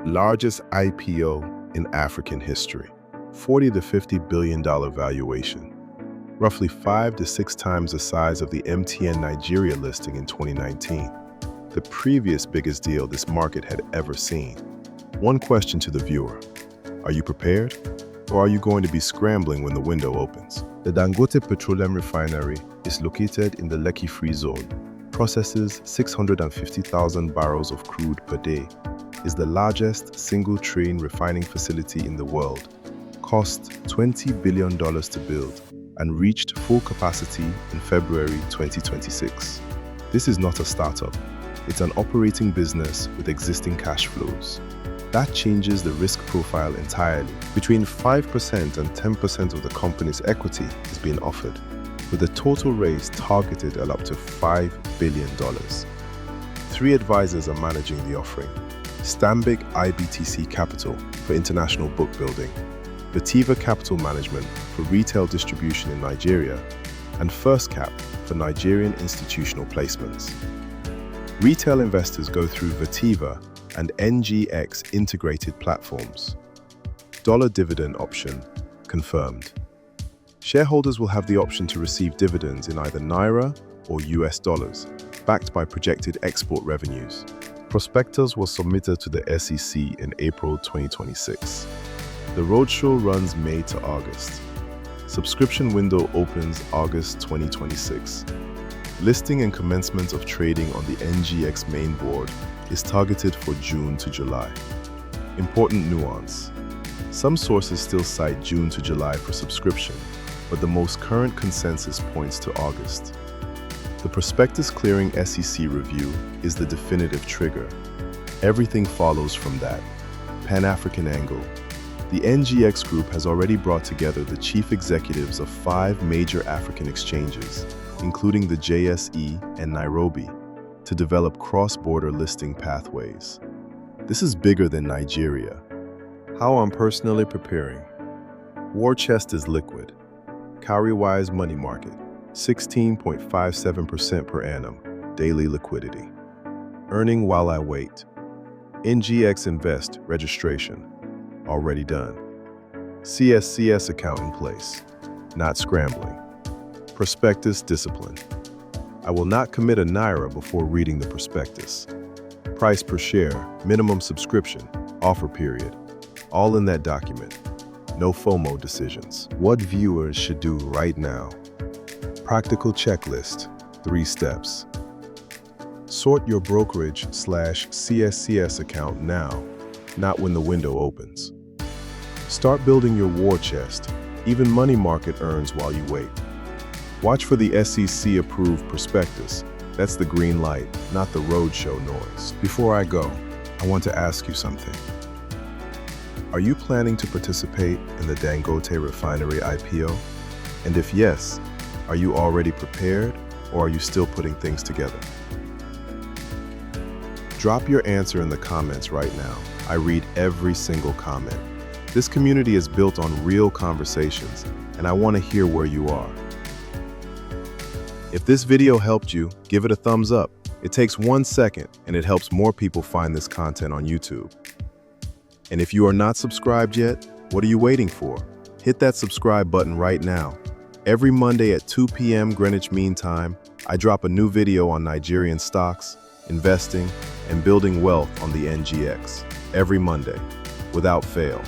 Largest IPO in African history. $40 to $50 billion valuation. Roughly 5 to 6 times the size of the MTN Nigeria listing in 2019. The previous biggest deal this market had ever seen. One question to the viewer: are you prepared? Or are you going to be scrambling when the window opens? The Dangote Petroleum Refinery is located in the Lekki Free Zone, processes 650,000 barrels of crude per day, is the largest single-train refining facility in the world, cost $20 billion to build, and reached full capacity in February 2026. This is not a startup. It's an operating business with existing cash flows. That changes the risk profile entirely. Between 5% and 10% of the company's equity is being offered, with a total raise targeted at up to $5 billion. 3 advisors are managing the offering: Stanbic IBTC Capital for international book building, Vativa Capital Management for retail distribution in Nigeria, and First Cap for Nigerian institutional placements. Retail investors go through Vativa and NGX integrated platforms. Dollar dividend option confirmed. Shareholders will have the option to receive dividends in either Naira or US dollars, backed by projected export revenues. Prospectus was submitted to the SEC in April 2026. The roadshow runs May to August. Subscription window opens August 2026. Listing and commencement of trading on the NGX main board is targeted for June to July. Important nuance: some sources still cite June to July for subscription, but the most current consensus points to August. The prospectus clearing SEC review is the definitive trigger. Everything follows from that. Pan-African angle. The NGX group has already brought together the chief executives of 5 major African exchanges, including the JSE and Nairobi, to develop cross-border listing pathways. This is bigger than Nigeria. How I'm personally preparing. War chest is liquid. Cowrywise Money Market, 16.57% per annum, daily liquidity. Earning while I wait. NGX Invest registration, already done. CSCS account in place, not scrambling. Prospectus discipline. I will not commit a Naira before reading the prospectus. Price per share, minimum subscription, offer period, all in that document. No FOMO decisions. What viewers should do right now. Practical checklist, 3 steps. Sort your brokerage/CSCS account now, not when the window opens. Start building your war chest. Even money market earns while you wait. Watch for the SEC-approved prospectus. That's the green light, not the roadshow noise. Before I go, I want to ask you something. Are you planning to participate in the Dangote Refinery IPO? And if yes, are you already prepared, or are you still putting things together? Drop your answer in the comments right now. I read every single comment. This community is built on real conversations, and I want to hear where you are. If this video helped you, give it a thumbs up. It takes 1 second, and it helps more people find this content on YouTube. And if you are not subscribed yet, what are you waiting for? Hit that subscribe button right now. Every Monday at 2 p.m. Greenwich Mean Time, I drop a new video on Nigerian stocks, investing, and building wealth on the NGX. Every Monday, without fail.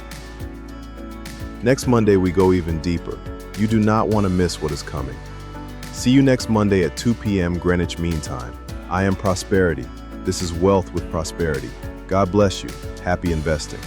Next Monday, we go even deeper. You do not want to miss what is coming. See you next Monday at 2 p.m. Greenwich Mean Time. I am Prosperity. This is Wealth with Prosperity. God bless you. Happy investing.